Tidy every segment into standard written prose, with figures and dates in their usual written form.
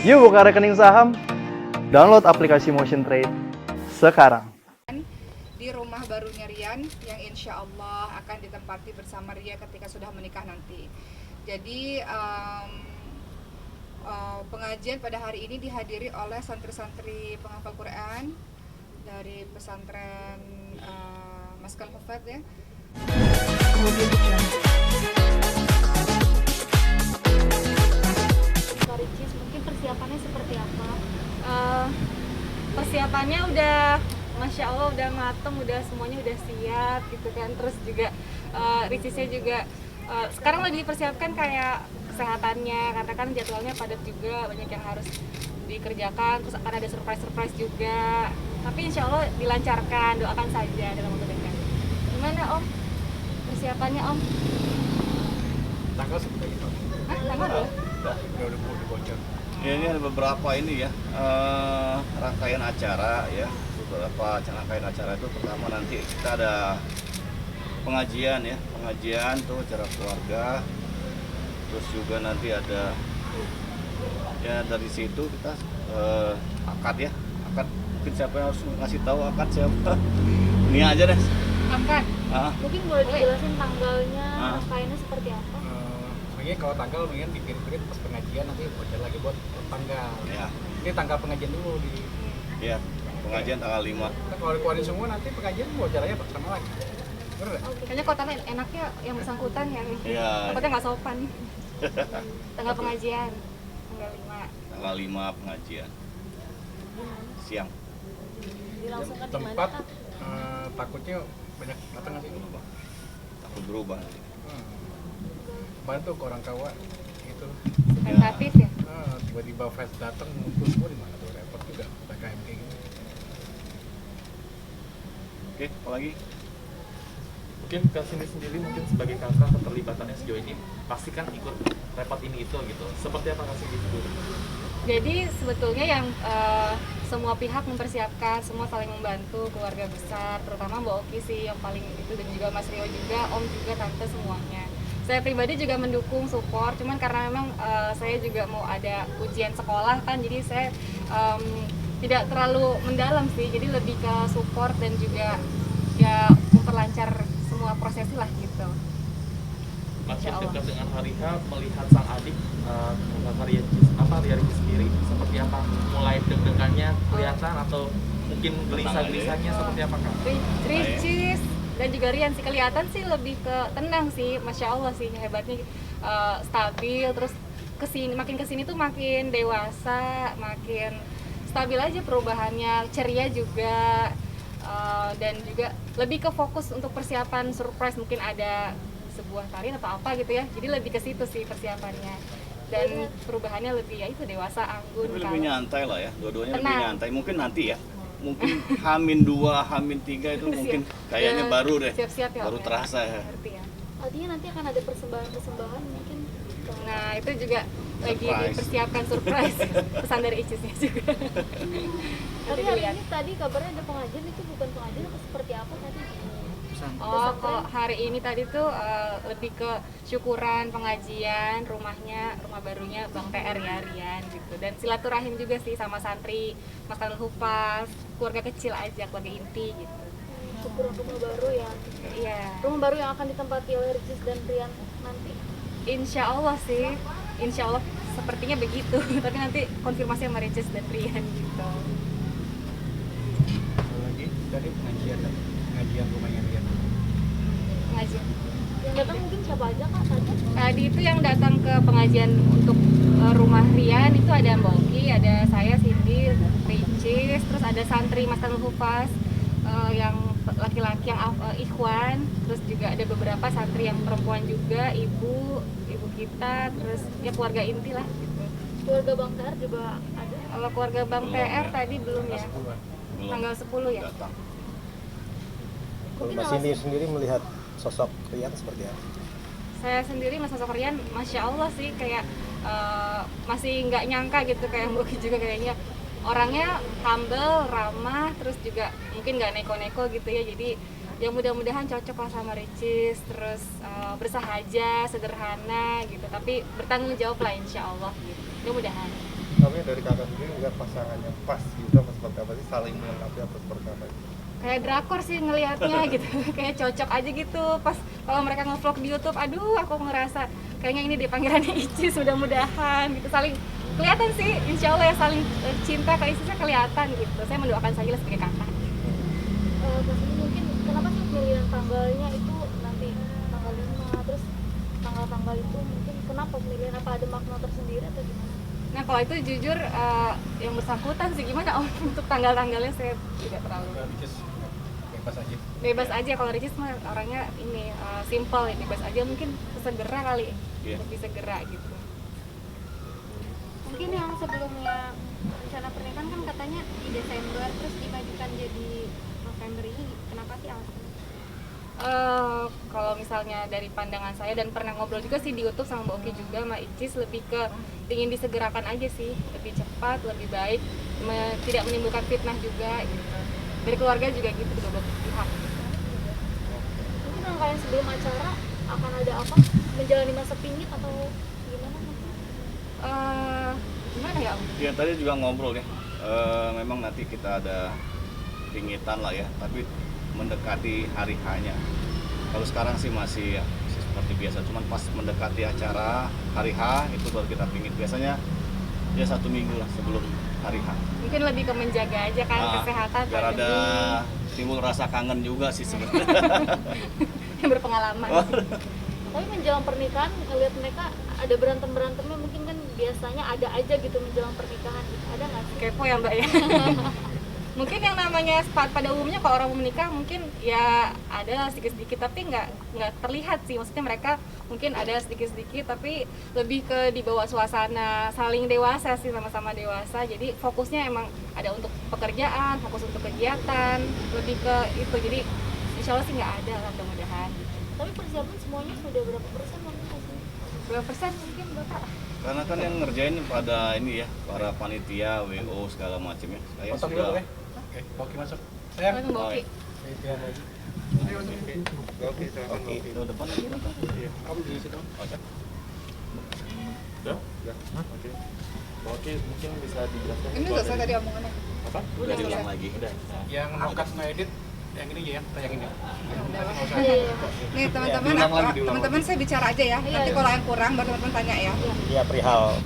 Yuk buka rekening saham, download aplikasi Motion Trade sekarang. Di rumah barunya Rian yang insya Allah akan ditempati bersama Ria ketika sudah menikah nanti. Jadi pengajian pada hari ini dihadiri oleh santri-santri penghafal Quran dari pesantren Maskal Hufad ya. Ricis, mungkin persiapannya seperti apa? Persiapannya udah, masya Allah udah mateng, udah semuanya udah siap gitu kan. Terus juga Ricisnya juga sekarang lagi dipersiapkan kayak kesehatannya, karena kan jadwalnya padat juga, banyak yang harus dikerjakan. Terus akan ada surprise juga. Tapi insya Allah dilancarkan, doakan saja dalam waktu dekat. Gimana Om? Persiapannya Om? Tanggal seperti itu. Hah? Tanggal dulu? Udah bocor. Ya, ini ada beberapa ini ya rangkaian acara ya, beberapa rangkaian acara itu. Pertama nanti kita ada pengajian tuh acara keluarga, terus juga nanti ada ya dari situ kita akad. Mungkin siapa yang harus ngasih tahu akad siapa? Ini aja deh. Angkat. Mungkin boleh dijelasin tanggalnya, rangkaiannya seperti apa? Mungkin kalau tanggal mungkin dipirit-pirit pas pengajian, nanti bocor lagi buat tanggal. Ya. Ini tanggal pengajian dulu di. Ya, pengajian tanggal 5. Nah, kalau dikeluarin semua nanti pengajian bocor aja sama lagi. Bener nggak? Kayaknya kotanya enaknya yang bersangkutan ya nih. Iya. Takutnya nggak sopan. Tanggal pengajian tanggal 5. Tanggal 5 pengajian. Siang. Dilangsungkan di mana Tempat Kak? takutnya banyak datang nggak sih? Takut berubah nanti. Kemarin tuh ke orang Kawa gitu. Tentatif ya. Tiba-tiba fans datang ngumpul semua di mana tuh, repot juga PKM kayak gitu. Oke, apa lagi? Mungkin Kak Cindy sendiri mungkin sebagai kakak keterlibatannya sejauh ini pastikan ikut repot ini itu gitu. Seperti apa Kak Cindy sendiri? Jadi sebetulnya yang semua pihak mempersiapkan, semua saling membantu, keluarga besar, terutama Mbak Oki sih yang paling itu, dan juga Mas Rio juga, Om juga, Tante, semuanya. Saya pribadi juga mendukung, support, cuman karena memang saya juga mau ada ujian sekolah kan, jadi saya tidak terlalu mendalam sih, jadi lebih ke support dan juga ya memperlancar semua prosesnya lah gitu. Masih Insya Allah. dekat dengan hari H, melihat sang adik Ria Ricis sendiri seperti apa? Mulai deg-degannya kelihatan atau mungkin gelisah-gelisahnya seperti apa Kak? Ricis dan juga Rian sih kelihatan sih lebih ke tenang sih, masya Allah sih, hebatnya stabil. Terus makin kesini tuh makin dewasa, makin stabil aja perubahannya, ceria juga, dan juga lebih ke fokus untuk persiapan surprise, mungkin ada sebuah tarian atau apa gitu ya, jadi lebih ke situ sih persiapannya, dan perubahannya lebih ya itu dewasa, anggun. Tapi lebih nyantai lah ya, dua-duanya lebih Tenang. nyantai. Mungkin nanti ya, mungkin H-2, H-3 itu mungkin kayaknya baru deh, siap-siap ya, baru Om, ya? terasa ya. Ngerti ya. Artinya nanti akan ada persembahan mungkin. Nah itu juga lagi Surprise. dipersiapkan surprise, pesan dari Icisnya juga. Tapi hari ini tadi kabarnya ada pengajian, itu bukan pengajian atau seperti apa tadi? Oh, kalau hari ini tadi tuh lebih ke syukuran, pengajian, rumah barunya Bang TR ya, Rian gitu. Dan silaturahim juga sih sama santri, Maskal Hufaz, keluarga kecil aja, keluarga inti gitu. Syukuran rumah baru ya. Iya. Rumah baru yang akan ditempati oleh Ricis dan Rian nanti. Insya Allah sih, insya Allah sepertinya begitu. Tapi nanti konfirmasi sama Ricis dan Rian gitu. Ada lagi dari pengajian rumahnya Rian. Pengajian. Yang datang mungkin siapa aja Kak tadi? Tadi itu yang datang ke pengajian untuk rumah Rian itu ada Mbak Oki, ada saya, Cindy, Ricis, terus ada santri Mas Tanul Hufaz, yang laki-laki yang ikhwan, terus juga ada beberapa santri yang perempuan juga, ibu kita, terus ya keluarga inti lah gitu. Keluarga Bang TR juga ada. Kalau keluarga Bang Belum, TR ya. tadi belum ya, Sepuluhan. Belum tanggal 10 ya. datang. Kalau Mungkin Mas Cindy sendiri melihat sosok Rian seperti apa? Saya sendiri Mas sosok Rian, masya Allah sih, kayak masih nggak nyangka gitu, kayak Mbak Oki juga kayaknya orangnya humble, ramah, terus juga mungkin nggak neko-neko gitu ya. Jadi ya mudah-mudahan cocok lah sama Ricis, terus bersahaja, sederhana gitu, tapi bertanggung jawab lah insya Allah gitu. Mudah-mudahan. Tapi dari kakak sendiri ngeliat pasangannya pas gitu apa seperti apa sih, saling melengkapi apa seperti apa? Kayak drakor sih ngelihatnya gitu, kayak cocok aja gitu. Pas kalau mereka nge-vlog di YouTube, aduh aku ngerasa kayaknya ini di panggilannya Icis, mudah-mudahan gitu. Saling kelihatan sih, insya Allah ya saling cinta ke Icisnya kelihatan gitu. Saya mendoakan saja lah sebagai kakak. Terus ini mungkin kenapa sih pemilihan tanggalnya itu nanti tanggal 5, terus tanggal-tanggal itu mungkin kenapa pemilihan, apa ada makna tersendiri atau gimana? Nah kalau itu jujur yang bersangkutan sih gimana Om untuk tanggal-tanggalnya saya tidak terlalu Ricis bebas aja. bebas aja. Kalau Ricis mah orangnya ini simple ya, bebas aja, mungkin segera kali Iya. lebih segera gitu. Mungkin yang sebelumnya rencana pernikahan kan katanya di Desember terus dimajukan jadi November, ini kenapa sih alasannya? Kalau misalnya dari pandangan saya dan pernah ngobrol juga sih di YouTube sama Mbak Oki juga sama Icis, lebih ke ingin disegerakan aja sih, lebih cepat, lebih baik, tidak menimbulkan fitnah juga gitu. Dari keluarga juga gitu, kedua pihak. Mungkin rangkaian sebelum acara akan ada apa? Menjalani masa pingit atau gimana mungkin? Gimana ya Om? Ya tadi juga ngobrol ya. Memang nanti kita ada pingitan lah ya, tapi mendekati hari H-nya. Kalau sekarang sih masih seperti biasa, cuman pas mendekati acara hari H itu baru kita pingit. Biasanya ya 1 minggu lah sebelum hari H. Mungkin lebih ke menjaga aja kan kesehatan, Biar ada pandemi. timbul rasa kangen juga sih sebenarnya. Yang berpengalaman. Tapi menjelang pernikahan ngelihat mereka ada berantem-berantemnya, mungkin kan biasanya ada aja gitu menjelang pernikahan gitu. Ada nggak sih? Kepo ya Mbak ya. Mungkin yang namanya pada umumnya kalau orang mau menikah mungkin ya ada sedikit-sedikit, tapi nggak terlihat sih. Maksudnya mereka mungkin ada sedikit-sedikit, tapi lebih ke dibawa suasana saling dewasa sih, sama-sama dewasa. Jadi fokusnya emang ada untuk pekerjaan, fokus untuk kegiatan, lebih ke itu. Jadi insya Allah sih nggak ada lah, mudah-mudahan. Tapi persiapan semuanya sudah berapa persen mungkin masih? Berapa persen mungkin Bapak? Karena kan yang ngerjain pada ini ya, para panitia, WO segala macam ya. Saya Foto dulu sudah boleh? Oke, Boki masuk. Sayang. Mbak Oki. Oke, silakan. Oke, itu depan lagi. Iya. Kamu di situ. Oke. Udah? Oke. Oke, mungkin bisa dijelaskan. Ini kalau selesai dari- tadi omongannya. Apa? Udah diulang lagi. Udah. Nah. Yang mau custom edit yang ini ya, tayangin ya. Nih teman-teman, teman-teman saya bicara aja ya. Nanti kalau yang kurang baru teman-teman tanya ya. Iya, perihal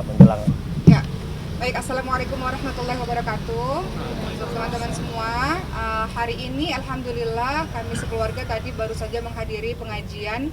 menjelang Ya, baik. Assalamualaikum warahmatullahi wabarakatuh. Untuk teman-teman semua, hari ini alhamdulillah kami sekeluarga tadi baru saja menghadiri pengajian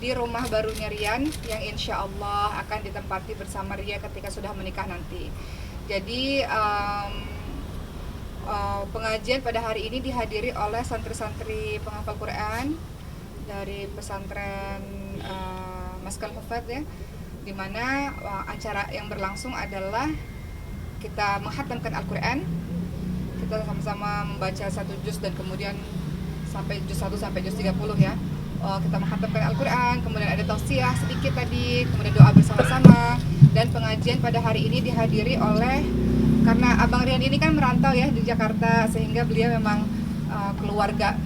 di rumah barunya Rian yang insya Allah akan ditempati bersama Ria ketika sudah menikah nanti. Jadi pengajian pada hari ini dihadiri oleh santri-santri penghafal Quran dari pesantren Maskal Hufad ya, di mana acara yang berlangsung adalah kita menghatamkan Al-Quran. Kita sama-sama membaca 1 juz dan kemudian sampai juz 1 sampai juz 30 ya. Kita menghatamkan Al-Quran, kemudian ada tausiah sedikit tadi, kemudian doa bersama-sama. Dan pengajian pada hari ini dihadiri oleh, karena Abang Rian ini kan merantau ya di Jakarta, sehingga beliau memang keluarga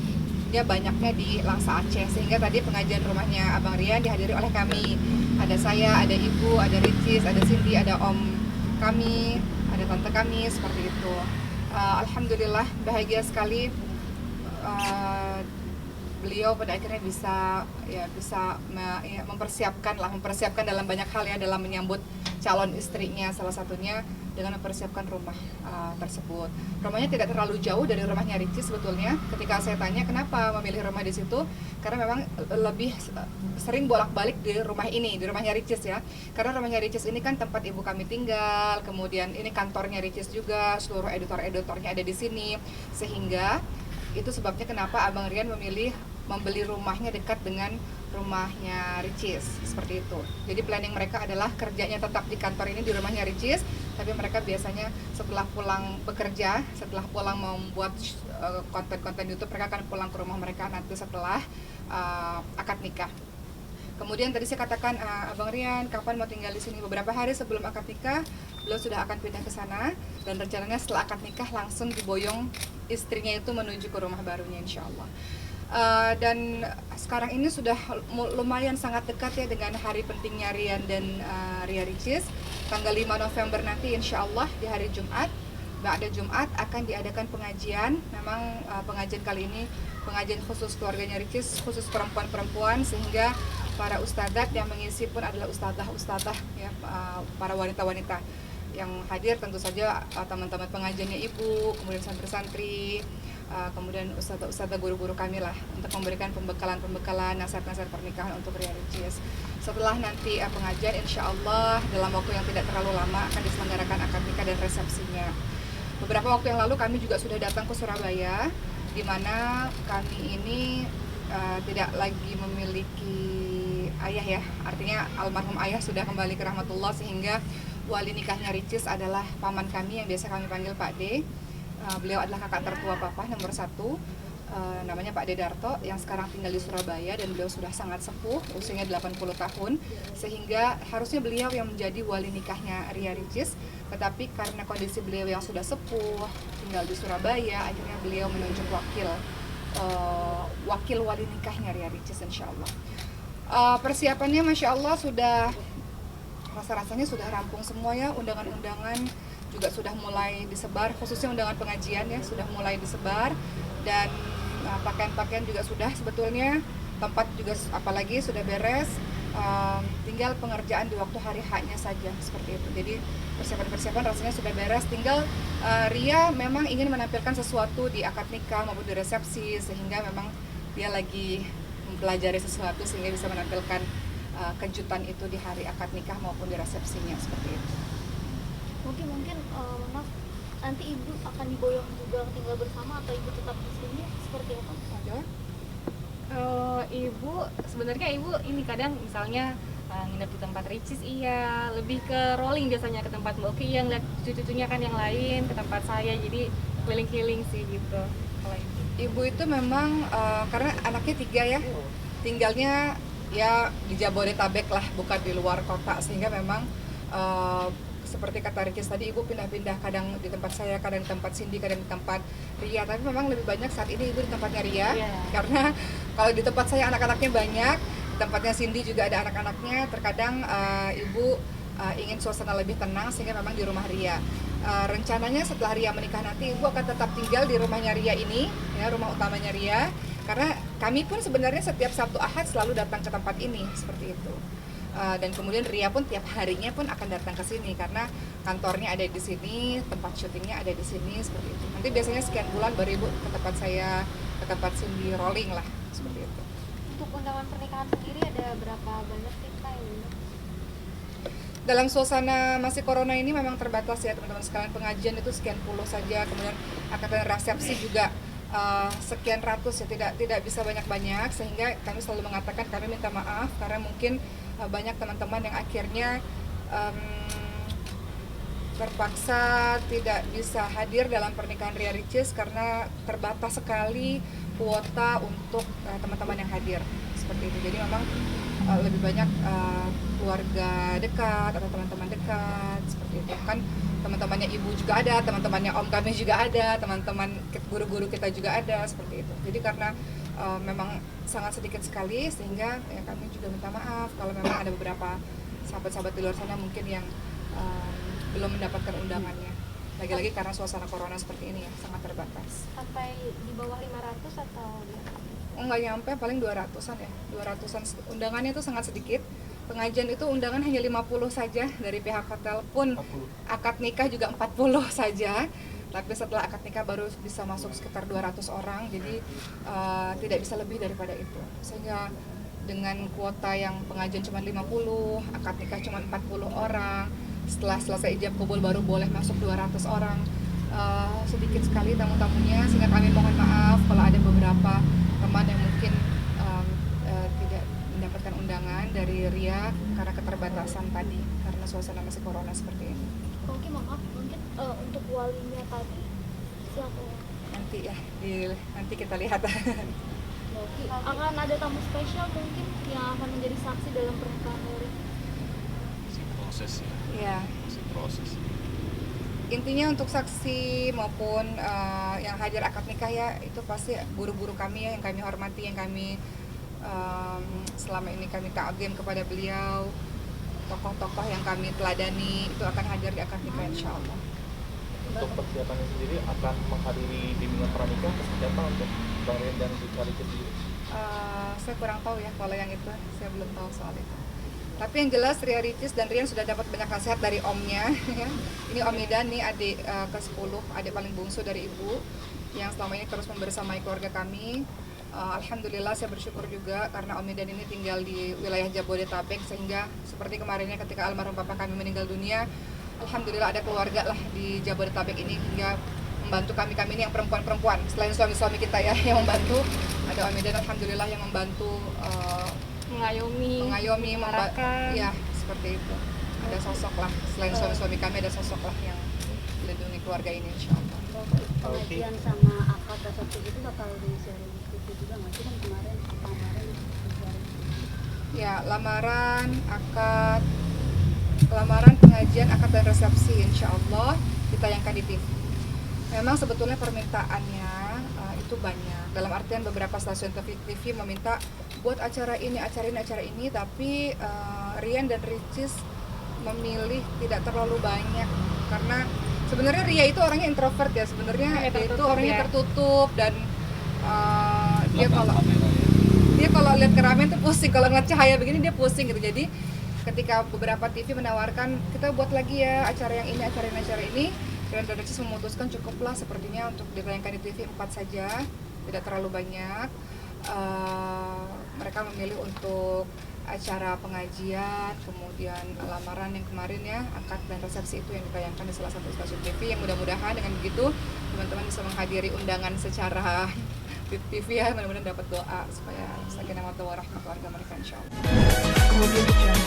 dia banyaknya di Langsa Aceh, sehingga tadi pengajian rumahnya Abang Rian dihadiri oleh kami. Ada saya, ada ibu, ada Ricis, ada Cindy, ada om kami, ada tante kami, seperti itu. Alhamdulillah bahagia sekali beliau pada akhirnya bisa mempersiapkan dalam banyak hal ya, dalam menyambut calon istrinya, salah satunya dengan mempersiapkan rumah tersebut. Rumahnya tidak terlalu jauh dari rumahnya Ricis sebetulnya. Ketika saya tanya kenapa memilih rumah di situ, karena memang lebih sering bolak-balik di rumah ini, di rumahnya Ricis ya. Karena rumahnya Ricis ini kan tempat ibu kami tinggal, kemudian ini kantornya Ricis juga, seluruh editor-editornya ada di sini, sehingga itu sebabnya kenapa Abang Rian memilih membeli rumahnya dekat dengan rumahnya Ricis, seperti itu. Jadi planning mereka adalah kerjanya tetap di kantor ini di rumahnya Ricis, tapi mereka biasanya setelah pulang bekerja, setelah pulang membuat konten-konten YouTube, mereka akan pulang ke rumah mereka nanti setelah akad nikah. Kemudian tadi saya katakan Abang Rian kapan mau tinggal di sini, beberapa hari sebelum akad nikah beliau sudah akan pindah ke sana, dan rencananya setelah akad nikah langsung diboyong istrinya itu menuju ke rumah barunya insya Allah. Dan sekarang ini sudah lumayan sangat dekat ya dengan hari pentingnya Rian dan Ria Ricis. tanggal 5 November nanti insya Allah di hari Jumat, Ba'da Jumat akan diadakan pengajian. Memang pengajian kali ini pengajian khusus keluarganya Ricis, khusus perempuan-perempuan, sehingga para ustadzat yang mengisi pun adalah ustadzah ya, para wanita-wanita yang hadir. Tentu saja teman-teman pengajiannya ibu, kemudian santri-santri, kemudian ustadzah guru-guru kami lah, untuk memberikan pembekalan nasihat-nasihat pernikahan untuk Ria Ricis. Setelah nanti pengajian, insya Allah dalam waktu yang tidak terlalu lama akan diselenggarakan akad nikah dan resepsinya. Beberapa waktu yang lalu kami juga sudah datang ke Surabaya, di mana kami ini tidak lagi memiliki ayah ya, artinya almarhum ayah sudah kembali ke rahmatullah, sehingga wali nikahnya Ricis adalah paman kami yang biasa kami panggil Pak D. Beliau adalah kakak tertua papa nomor 1, namanya Pak D Darto, yang sekarang tinggal di Surabaya, dan beliau sudah sangat sepuh, usianya 80 tahun, sehingga harusnya beliau yang menjadi wali nikahnya Ria Ricis, tetapi karena kondisi beliau yang sudah sepuh, tinggal di Surabaya, akhirnya beliau menunjuk wakil wali nikahnya Ria Ricis, insya Allah. Persiapannya Masya Allah sudah, rasa-rasanya sudah rampung semua ya, undangan-undangan juga sudah mulai disebar, khususnya undangan pengajian ya, sudah mulai disebar, dan pakaian-pakaian juga sudah sebetulnya, tempat juga apalagi sudah beres, tinggal pengerjaan di waktu hari H-nya saja, seperti itu. Jadi persiapan-persiapan rasanya sudah beres, tinggal Ria memang ingin menampilkan sesuatu di akad nikah maupun di resepsi, sehingga memang dia lagi mempelajari sesuatu sehingga bisa menampilkan kejutan itu di hari akad nikah maupun di resepsinya, seperti itu. Mungkin maaf, nanti ibu akan diboyong juga tinggal bersama atau ibu tetap di sini, seperti apa? Ibu sebenarnya ibu ini kadang misalnya nginep di tempat Ricis, iya, lebih ke rolling biasanya ke tempat Mbak Oki, yang lihat cucu-cucunya kan yang lain ke tempat saya, jadi keliling-keliling sih gitu. Kalau ibu itu memang karena anaknya 3 ya, tinggalnya ya di Jabodetabek lah, bukan di luar kota, sehingga memang seperti kata Ricis tadi, ibu pindah-pindah, kadang di tempat saya, kadang di tempat Cindy, kadang di tempat Ria. Tapi memang lebih banyak saat ini ibu di tempatnya Ria, karena kalau di tempat saya anak-anaknya banyak, di tempatnya Cindy juga ada anak-anaknya. Terkadang ibu ingin suasana lebih tenang, sehingga memang di rumah Ria. Rencananya setelah Ria menikah nanti, ibu akan tetap tinggal di rumahnya Ria ini, ya, rumah utamanya Ria, karena kami pun sebenarnya setiap Sabtu Ahad selalu datang ke tempat ini, seperti itu. Dan kemudian Ria pun tiap harinya pun akan datang ke sini, karena kantornya ada di sini, tempat syutingnya ada di sini, seperti itu. Nanti biasanya sekian bulan baru ibu ke tempat saya, ke tempat Cindy rolling lah, seperti itu. Untuk undangan pernikahan sendiri ada berapa banyak sih Kak yang diundang? Dalam suasana masih corona ini memang terbatas ya teman-teman sekalian, pengajian itu sekian puluh saja, kemudian akad resepsi juga sekian ratus ya, tidak bisa banyak-banyak, sehingga kami selalu mengatakan kami minta maaf karena mungkin banyak teman-teman yang akhirnya terpaksa tidak bisa hadir dalam pernikahan Ria Ricis karena terbatas sekali kuota untuk teman-teman yang hadir, seperti itu. Jadi memang lebih banyak keluarga dekat atau teman-teman dekat, seperti itu kan. Teman-temannya ibu juga ada, teman-temannya om kami juga ada, teman-teman guru-guru kita juga ada, seperti itu. Jadi karena memang sangat sedikit sekali, sehingga ya kami juga minta maaf kalau memang ada beberapa sahabat-sahabat di luar sana mungkin yang belum mendapatkan undangannya. Lagi-lagi karena suasana corona seperti ini ya, sangat terbatas. Sampai di bawah 500 atau Enggak nyampe, paling 200-an ya. 200-an undangannya itu sangat sedikit. Pengajian itu undangan hanya 50 saja, dari pihak hotel pun 40. Akad nikah juga 40 saja. Tapi setelah akad nikah baru bisa masuk sekitar 200 orang, jadi tidak bisa lebih daripada itu. Sehingga dengan kuota yang pengajian cuma 50, akad nikah cuma 40 orang, setelah selesai ijab kabul baru boleh masuk 200 orang. Sedikit sekali tamu-tamunya, sehingga kami mohon maaf kalau ada beberapa teman yang mungkin tidak mendapatkan undangan dari Ria karena keterbatasan tadi, karena suasana masih corona seperti ini. Oke, maaf, mungkin untuk walinya tadi siapa ya? Nanti ya, nanti kita lihat. Oke, akan ada tamu spesial mungkin yang akan menjadi saksi dalam pernikahan Ria? Masih proses ya. Iya. Masih proses. Intinya untuk saksi maupun yang hadir akad nikah ya, itu pasti guru-guru kami ya, yang kami hormati, yang kami selama ini kami ta'zim kepada beliau. tokoh-tokoh yang kami teladani itu akan hadir di akad nikah insya Allah. Untuk persiapannya sendiri akan menghadiri bimbingan pranikah seperti apa untuk Bang Rian dan Kak Ricis sendiri? Saya kurang tahu ya kalau yang itu, saya belum tahu soal itu. Tapi yang jelas Ria Ricis dan Rian sudah dapat banyak nasihat dari omnya. Ya. Ini Om Idan nih adik ke-10, adik paling bungsu dari ibu yang selama ini terus membersamai keluarga kami. Alhamdulillah saya bersyukur juga karena Om Idan ini tinggal di wilayah Jabodetabek, sehingga seperti kemarinnya ketika almarhum bapak kami meninggal dunia, alhamdulillah ada keluarga lah di Jabodetabek ini hingga membantu kami ini yang perempuan-perempuan selain suami-suami kita ya yang membantu. Ada Om Idan alhamdulillah yang membantu mengayomi ya seperti itu. Ada sosok lah selain suami-suami kami, ada sosok lah yang melindungi keluarga ini insyaallah. Pengajian sama akad resepsi itu bakal di-sharing juga nggak sih kan kemarin ya, lamaran, akad, pengajian, akad dan resepsi insya Allah ditayangkan di TV. Memang sebetulnya permintaannya itu banyak, dalam artian beberapa stasiun TV meminta buat acara ini, tapi Rian dan Ricis memilih tidak terlalu banyak karena sebenarnya Ria itu orangnya introvert ya, sebenarnya dia itu orangnya tertutup dan dia kalau lihat keramaian tuh pusing, kalau ngeliat cahaya begini dia pusing gitu. Jadi ketika beberapa TV menawarkan kita buat lagi ya acara yang ini, acara ini, dan Ricis memutuskan cukuplah sepertinya untuk ditayangkan di TV 4 saja, tidak terlalu banyak. Mereka memilih untuk acara pengajian, kemudian lamaran yang kemarin ya, akad dan resepsi itu yang ditayangkan di salah satu stasiun TV, yang mudah-mudahan dengan begitu teman-teman bisa menghadiri undangan secara di TV ya, mudah-mudahan dapat doa supaya sakinah mawaddah warahmah keluarga mereka insyaallah. Kemudian